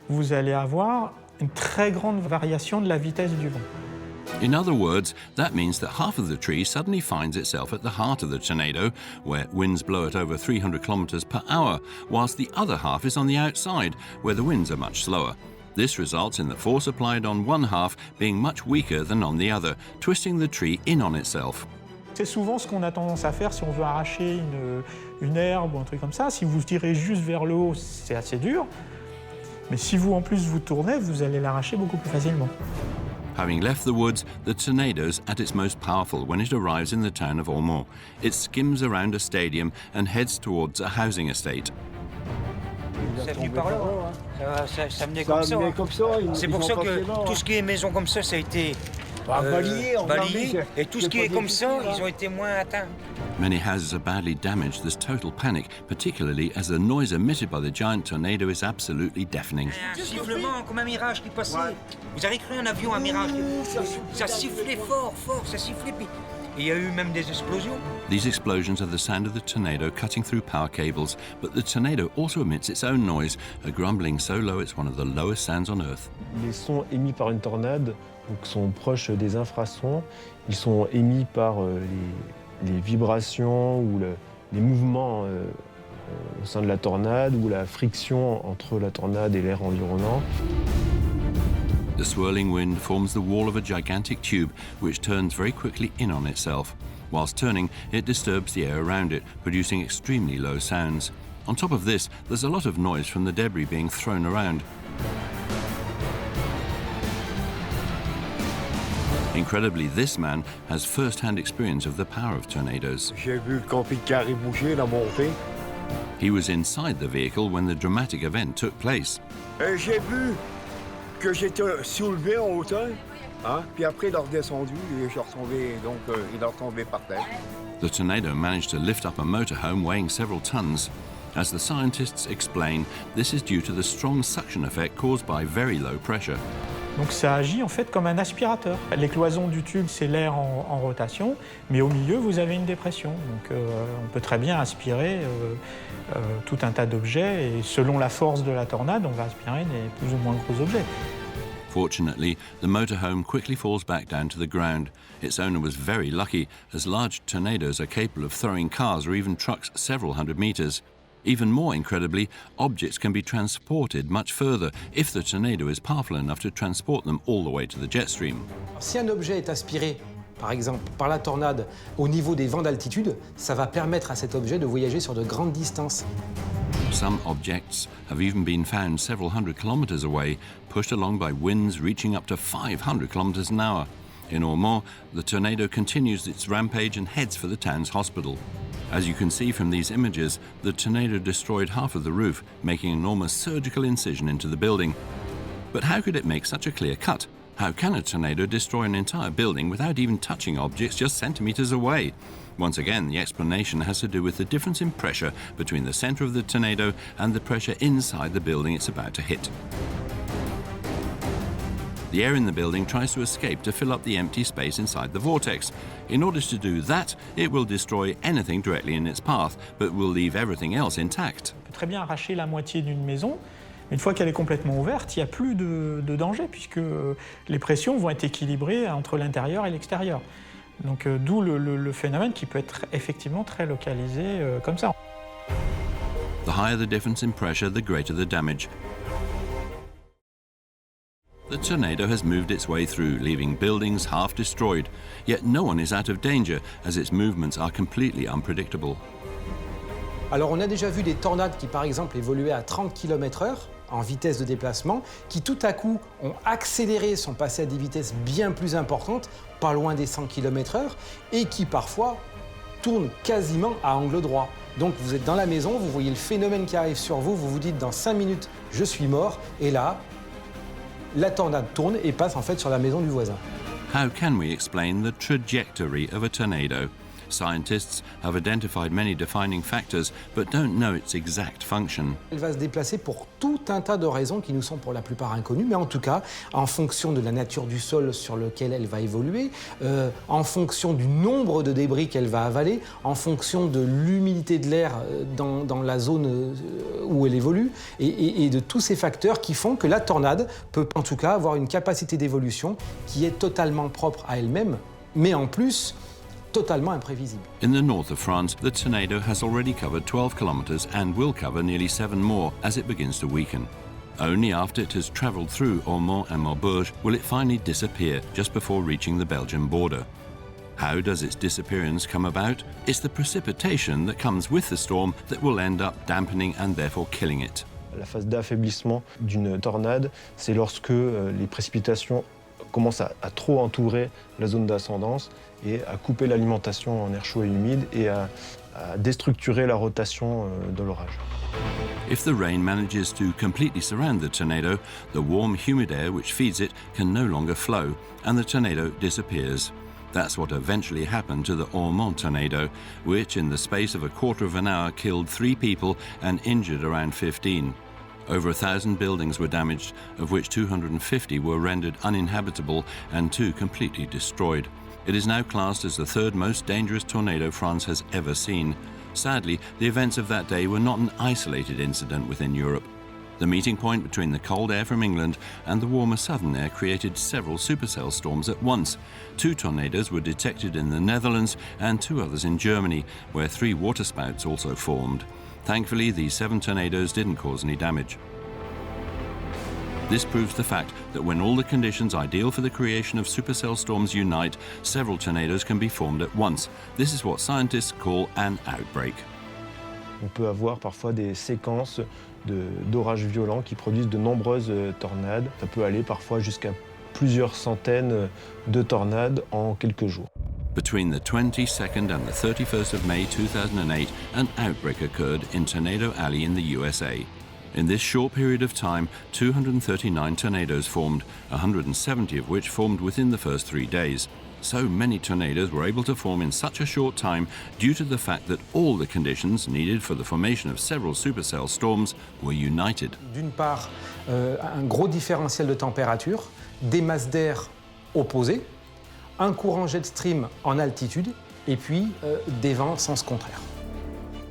vous allez avoir une très grande variation de la vitesse du vent. In other words, that means that half of the tree suddenly finds itself at the heart of the tornado, where winds blow at over 300 kilometers per hour, whilst the other half is on the outside, where the winds are much slower. This results in the force applied on one half being much weaker than on the other, twisting the tree in on itself. C'est souvent ce qu'on a tendance à faire si on veut arracher une herbe ou un truc comme ça. Si vous tirez juste vers le haut, c'est assez dur. Mais si vous, en plus, vous tournez, vous allez l'arracher beaucoup plus facilement. Having left the woods, the tornado's at its most powerful when it arrives in the town of Ormont. It skims around a stadium and heads towards a housing estate. Ça venait par là, ça venait comme ça. C'est pour ça que tout ce qui est maison comme ça a été balayé. Et tout ce qui est comme ça, ils ont été moins atteints. Many houses are badly damaged. There's total panic, particularly as the noise emitted by the giant tornado is absolutely deafening. Un sifflement comme un mirage qui passait. Vous avez cru un avion, un mirage. Ça sifflait fort, ça sifflait. Et il y a eu même des explosions. These explosions are the sound of the tornado cutting through power cables, but the tornado also emits its own noise, a grumbling so low it's one of the lowest sounds on Earth. Les sons émis par une tornade sont proches des infrasons. Ils sont émis par les vibrations ou les mouvements au sein de la tornade ou la friction entre la tornade et l'air environnant. The swirling wind forms the wall of a gigantic tube which turns very quickly in on itself. Whilst turning, it disturbs the air around it, producing extremely low sounds. On top of this, there's a lot of noise from the debris being thrown around. Incredibly, this man has first-hand experience of the power of tornadoes. J'ai vu le camping carré bouger, la montée. He was inside the vehicle when the dramatic event took place. J'ai vu que j'étais soulevé en hauteur, puis après il a redescendu et je suis retombé, donc il est retombé par terre. The tornado managed to lift up a motorhome weighing several tons. As the scientists explain, this is due to the strong suction effect caused by very low pressure. Donc ça agit en fait comme un aspirateur. Les cloisons du tube, c'est l'air en rotation, mais au milieu, vous avez une dépression. Donc on peut très bien aspirer tout un tas d'objets, et selon la force de la tornade, on va aspirer des plus ou moins gros objets. Fortunately, the motorhome quickly falls back down to the ground. Its owner was very lucky, as large tornadoes are capable of throwing cars or even trucks several hundred meters. Even more incredibly, objects can be transported much further if the tornado is powerful enough to transport them all the way to the jet stream. Si un objet est aspiré, par exemple, par la tornade au niveau des vents d'altitude, ça va permettre à cet objet de voyager sur de grandes distances. Some objects have even been found several hundred kilometers away, pushed along by winds reaching up to 500 kilometers an hour. In Ormont, the tornado continues its rampage and heads for the town's hospital. As you can see from these images, the tornado destroyed half of the roof, making an enormous surgical incision into the building. But how could it make such a clear cut? How can a tornado destroy an entire building without even touching objects just centimeters away? Once again, the explanation has to do with the difference in pressure between the center of the tornado and the pressure inside the building it's about to hit. The air in the building tries to escape to fill up the empty space inside the vortex. In order to do that, it will destroy anything directly in its path, but will leave everything else intact. On peut très bien arracher la moitié d'une maison. Une fois qu'elle est complètement ouverte, il n'y a plus de danger, puisque les pressions vont être équilibrées entre l'intérieur et l'extérieur. Donc d'où le phénomène qui peut être effectivement très localisé comme ça. The higher the difference in pressure, the greater the damage. The tornado has moved its way through, leaving buildings half destroyed. Yet no one is out of danger, as its movements are completely unpredictable. Alors on a déjà vu des tornades qui par exemple évoluaient à 30 km/h en vitesse de déplacement, qui tout à coup ont accéléré, sont passés à des vitesses bien plus importantes, pas loin des 100 km/h, et qui parfois tournent quasiment à angle droit. Donc vous êtes dans la maison, vous voyez le phénomène qui arrive sur vous, vous vous dites dans 5 minutes je suis mort, et là, la tornade tourne et passe en fait sur la maison du voisin. How can we explain the trajectory of a tornado? Scientists have identified many defining factors, but don't know its exact function. Elle va se déplacer pour tout un tas de raisons qui nous sont pour la plupart inconnues, mais en tout cas, en fonction de la nature du sol sur lequel elle va évoluer, en fonction du nombre de débris qu'elle va avaler, en fonction de l'humidité de l'air dans la zone où elle évolue, et de tous ces facteurs qui font que la tornade peut en tout cas avoir une capacité d'évolution qui est totalement propre à elle-même, mais en plus, totalement imprévisible. In the north of France, the tornado has already covered 12 kilometers and will cover nearly 7 more as it begins to weaken. Only after it has traveled through Ormont and Maubeuge will it finally disappear just before reaching the Belgian border. How does its disappearance come about? It's the precipitation that comes with the storm that will end up dampening and therefore killing it. La phase d'affaiblissement d'une tornade, c'est lorsque les précipitations commencent à trop entourer la zone d'ascendance et à couper l'alimentation en air chaud et humide et à déstructurer la rotation de l'orage. If the rain manages to completely surround the tornado, the warm, humid air which feeds it can no longer flow, and the tornado disappears. That's what eventually happened to the Ormont tornado, which in the space of a quarter of an hour killed 3 people and injured around 15. Over 1,000 buildings were damaged, of which 250 were rendered uninhabitable and 2 completely destroyed. It is now classed as the 3rd most dangerous tornado France has ever seen. Sadly, the events of that day were not an isolated incident within Europe. The meeting point between the cold air from England and the warmer southern air created several supercell storms at once. 2 tornadoes were detected in the Netherlands and 2 others in Germany, where 3 waterspouts also formed. Thankfully, these 7 tornadoes didn't cause any damage. This proves the fact that when all the conditions ideal for the creation of supercell storms unite, several tornadoes can be formed at once. This is what scientists call an outbreak. On peut avoir parfois des séquences d'orages violents qui produisent de nombreuses tornades. Ça peut aller parfois jusqu'à plusieurs centaines de tornades en quelques jours. Between the 22nd and the 31st of May 2008, an outbreak occurred in Tornado Alley in the USA. In this short period of time, 239 tornadoes formed, 170 of which formed within the first 3 days. So many tornadoes were able to form in such a short time due to the fact that all the conditions needed for the formation of several supercell storms were united. D'une part, un gros différentiel de température, des masses d'air opposées, un courant jet stream en altitude, et puis des vents sens contraire.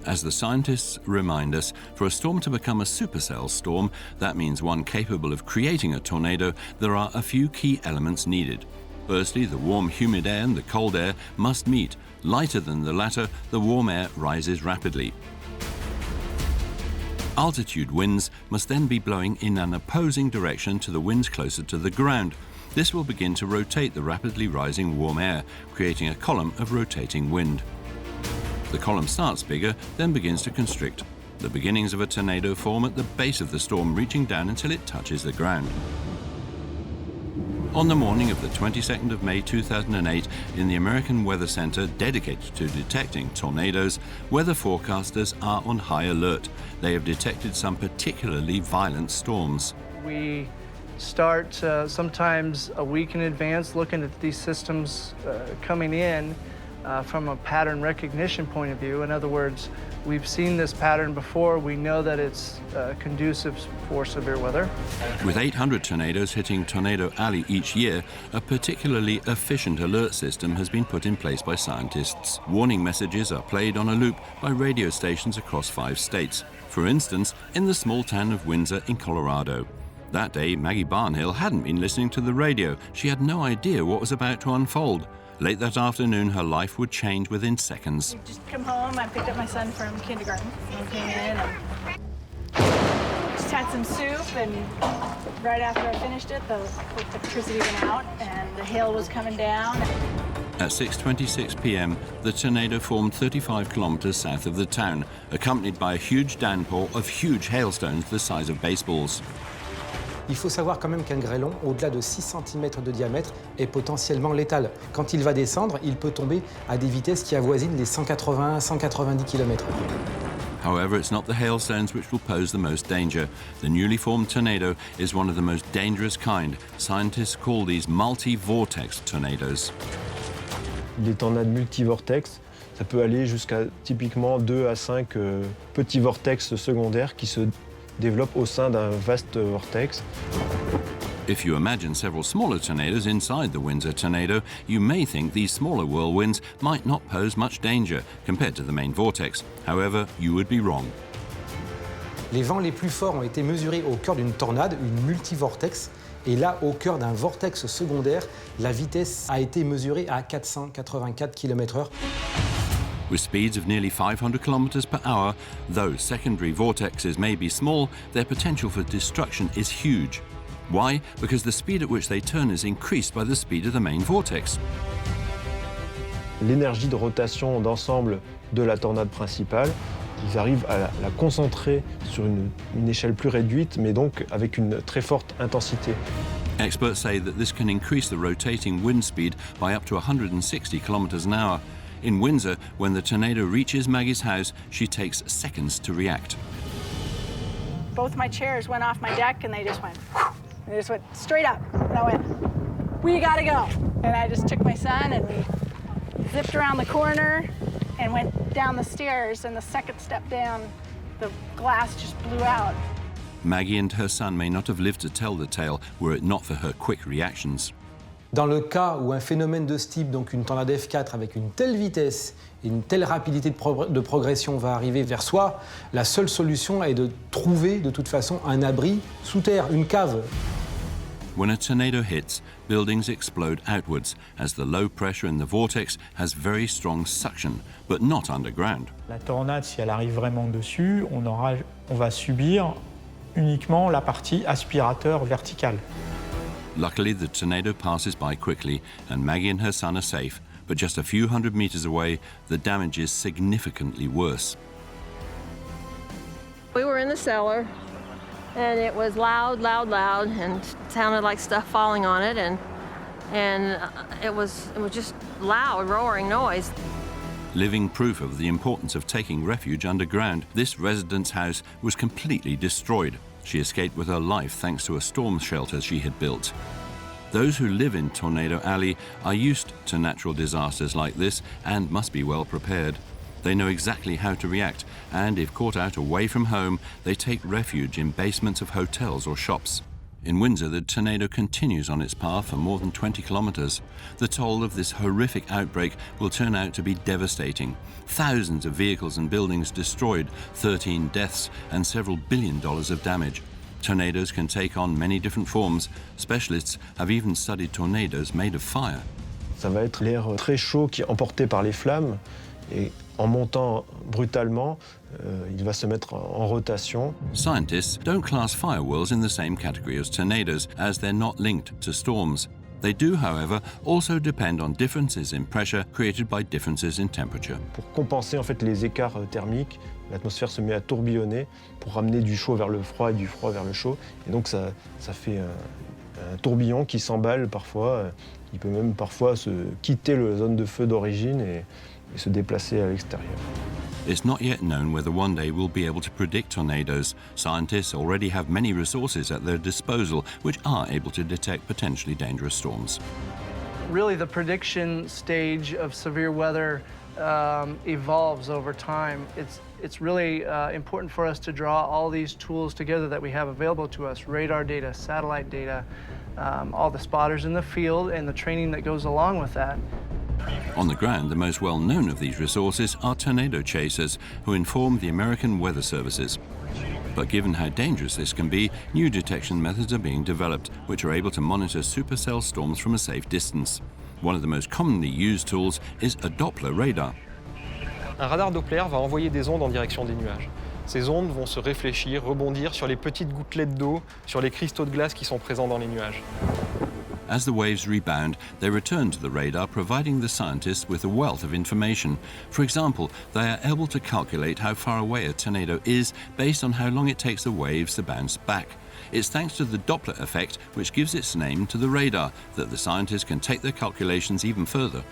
As the scientists remind us, for a storm to become a supercell storm, that means one capable of creating a tornado, there are a few key elements needed. Firstly, the warm, humid air and the cold air must meet. Lighter than the latter, the warm air rises rapidly. Altitude winds must then be blowing in an opposing direction to the winds closer to the ground. This will begin to rotate the rapidly rising warm air, creating a column of rotating wind. The column starts bigger, then begins to constrict. The beginnings of a tornado form at the base of the storm, reaching down until it touches the ground. On the morning of the 22nd of May 2008, in the American Weather Center dedicated to detecting tornadoes, weather forecasters are on high alert. They have detected some particularly violent storms. We start sometimes a week in advance looking at these systems coming in from a pattern recognition point of view. In other words, we've seen this pattern before. We know that it's conducive for severe weather. With 800 tornadoes hitting Tornado Alley each year, a particularly efficient alert system has been put in place by scientists. Warning messages are played on a loop by radio stations across 5 states. For instance, in the small town of Windsor in Colorado. That day, Maggie Barnhill hadn't been listening to the radio. She had no idea what was about to unfold. Late that afternoon, her life would change within seconds. Just come home, I picked up my son from kindergarten and came in and just had some soup, and right after I finished it, the electricity went out, and the hail was coming down. At 6:26 p.m., the tornado formed 35 kilometers south of the town, accompanied by a huge downpour of huge hailstones the size of baseballs. Il faut savoir quand même qu'un grêlon, au-delà de 6 cm de diamètre, est potentiellement létal. Quand il va descendre, il peut tomber à des vitesses qui avoisinent les 180-190 km/h. However, it's not the hailstones which will pose the most danger. The newly formed tornado is one of the most dangerous kind. Scientists call these multi-vortex tornadoes. Les tornades multi-vortex, ça peut aller jusqu'à typiquement 2 à 5 petits vortex secondaires qui se développent au sein d'un vaste vortex. If you imagine several smaller tornadoes inside the Windsor tornado, you may think these smaller whirlwinds might not pose much danger compared to the main vortex. However, you would be wrong. Les vents les plus forts ont été mesurés au cœur d'une tornade, une multi-vortex. Et là, au cœur d'un vortex secondaire, la vitesse a été mesurée à 484 km/h. With speeds of nearly 500 kilometers per hour, though secondary vortexes may be small, their potential for destruction is huge. Why? Because the speed at which they turn is increased by the speed of the main vortex. L'énergie de rotation d'ensemble de la tornade principale, ils arrivent à la concentrer sur une échelle plus réduite, mais donc avec une très forte intensité. Experts say that this can increase the rotating wind speed by up to 160 kilometers an hour. In Windsor, when the tornado reaches Maggie's house, she takes seconds to react. Both my chairs went off my deck, and they just went straight up. And I went, we gotta go. And I just took my son, and we zipped around the corner and went down the stairs, and the second step down, the glass just blew out. Maggie and her son may not have lived to tell the tale were it not for her quick reactions. Dans le cas où un phénomène de ce type, donc une tornade F4 avec une telle vitesse et une telle rapidité de progression va arriver vers soi, la seule solution est de trouver de toute façon un abri sous terre, une cave. When a tornado hits, buildings explode outwards as the low pressure in the vortex has very strong suction, but not underground. La tornade, si elle arrive vraiment dessus, on va subir uniquement la partie aspirateur verticale. Luckily, the tornado passes by quickly and Maggie and her son are safe, but just a few hundred meters away, the damage is significantly worse. We were in the cellar, and it was loud, and sounded like stuff falling on it, and it was just loud, roaring noise. Living proof of the importance of taking refuge underground, this resident's house was completely destroyed. She escaped with her life thanks to a storm shelter she had built. Those who live in Tornado Alley are used to natural disasters like this and must be well prepared. They know exactly how to react, and if caught out away from home, they take refuge in basements of hotels or shops. In Windsor, the tornado continues on its path for more than 20 kilometers. The toll of this horrific outbreak will turn out to be devastating. Thousands of vehicles and buildings destroyed, 13 deaths, and several $1 billion of damage. Tornadoes can take on many different forms. Specialists have even studied tornadoes made of fire. Ça va être l'air très chaud qui est emporté par les flammes, et en montant brutalement, il va se mettre en rotation. Scientists don't class fire whirls in the same category as tornadoes, as they're not linked to storms. They do, however, also depend on differences in pressure created by differences in temperature. Pour compenser en fait les écarts thermiques, l'atmosphère se met à tourbillonner pour ramener du chaud vers le froid et du froid vers le chaud. Et donc ça fait un tourbillon qui s'emballe parfois. Il peut même parfois quitter la zone de feu d'origine et se déplacer à l'extérieur. It's not yet known whether one day we'll be able to predict tornadoes. Scientists already have many resources at their disposal which are able to detect potentially dangerous storms. Really, the prediction stage of severe weather evolves over time. It's really important for us to draw all these tools together that we have available to us: radar data, satellite data, all the spotters in the field, and the training that goes along with that. On the ground, the most well-known of these resources are tornado chasers, who inform the American weather services. But given how dangerous this can be, new detection methods are being developed, which are able to monitor supercell storms from a safe distance. One of the most commonly used tools is a Doppler radar. Un radar Doppler va envoyer des ondes en direction des nuages. Ces ondes vont se réfléchir, rebondir sur les petites gouttelettes d'eau, sur les cristaux de glace qui sont présents dans les nuages. As the waves rebound, they return to the radar, providing the scientists with a wealth of information. For example, they are able to calculate how far away a tornado is based on how long it takes the waves to bounce back. It's thanks to the Doppler effect, which gives its name to the radar, that the scientists can take their calculations even further.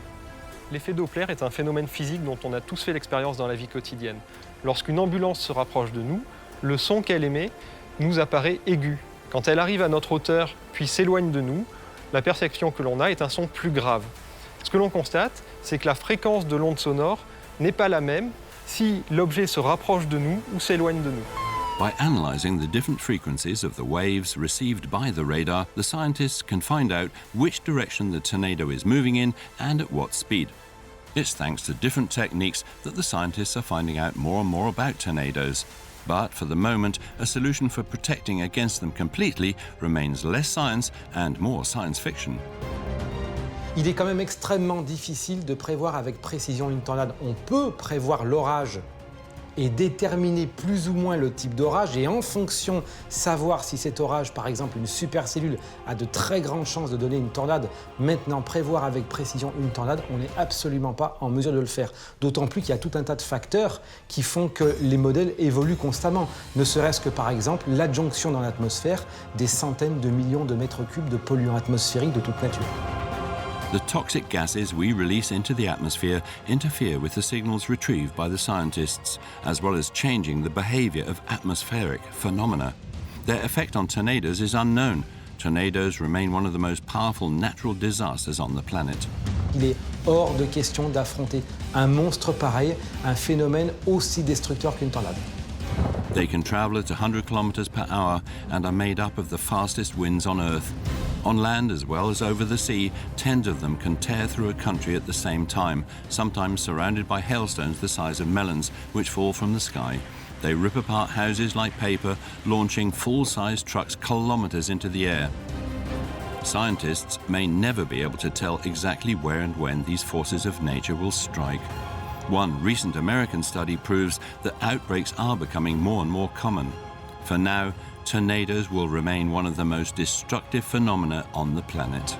L'effet Doppler est un phénomène physique dont on a tous fait l'expérience dans la vie quotidienne. Lorsqu'une ambulance se rapproche de nous, le son qu'elle émet nous apparaît aigu. Quand elle arrive à notre hauteur puis s'éloigne de nous, la perception que l'on a est un son plus grave. Ce que l'on constate, c'est que la fréquence de l'onde sonore n'est pas la même si l'objet se rapproche de nous ou s'éloigne de nous. By analysing the different frequencies of the waves received by the radar, the scientists can find out which direction the tornado is moving in and at what speed. It's thanks to different techniques that the scientists are finding out more and more about tornadoes. But for the moment, a solution for protecting against them completely remains less science and more science fiction. Il est quand même extrêmement difficile de prévoir avec précision une tornade. On peut prévoir l'orage et déterminer plus ou moins le type d'orage et en fonction savoir si cet orage, par exemple une supercellule, a de très grandes chances de donner une tornade. Maintenant, prévoir avec précision une tornade, on n'est absolument pas en mesure de le faire. D'autant plus qu'il y a tout un tas de facteurs qui font que les modèles évoluent constamment. Ne serait-ce que par exemple l'adjonction dans l'atmosphère des centaines de millions de mètres cubes de polluants atmosphériques de toute nature. The toxic gases we release into the atmosphere interfere with the signals retrieved by the scientists, as well as changing the behavior of atmospheric phenomena. Their effect on tornadoes is unknown. Tornadoes remain one of the most powerful natural disasters on the planet. Il est hors de question d'affronter un monstre pareil, un phénomène aussi destructeur qu'une tornade. They can travel at 100 kilometers per hour and are made up of the fastest winds on Earth. On land as well as over the sea, tens of them can tear through a country at the same time, sometimes surrounded by hailstones the size of melons, which fall from the sky. They rip apart houses like paper, launching full-size trucks kilometers into the air. Scientists may never be able to tell exactly where and when these forces of nature will strike. One recent American study proves that outbreaks are becoming more and more common. For now, tornadoes will remain one of the most destructive phenomena on the planet.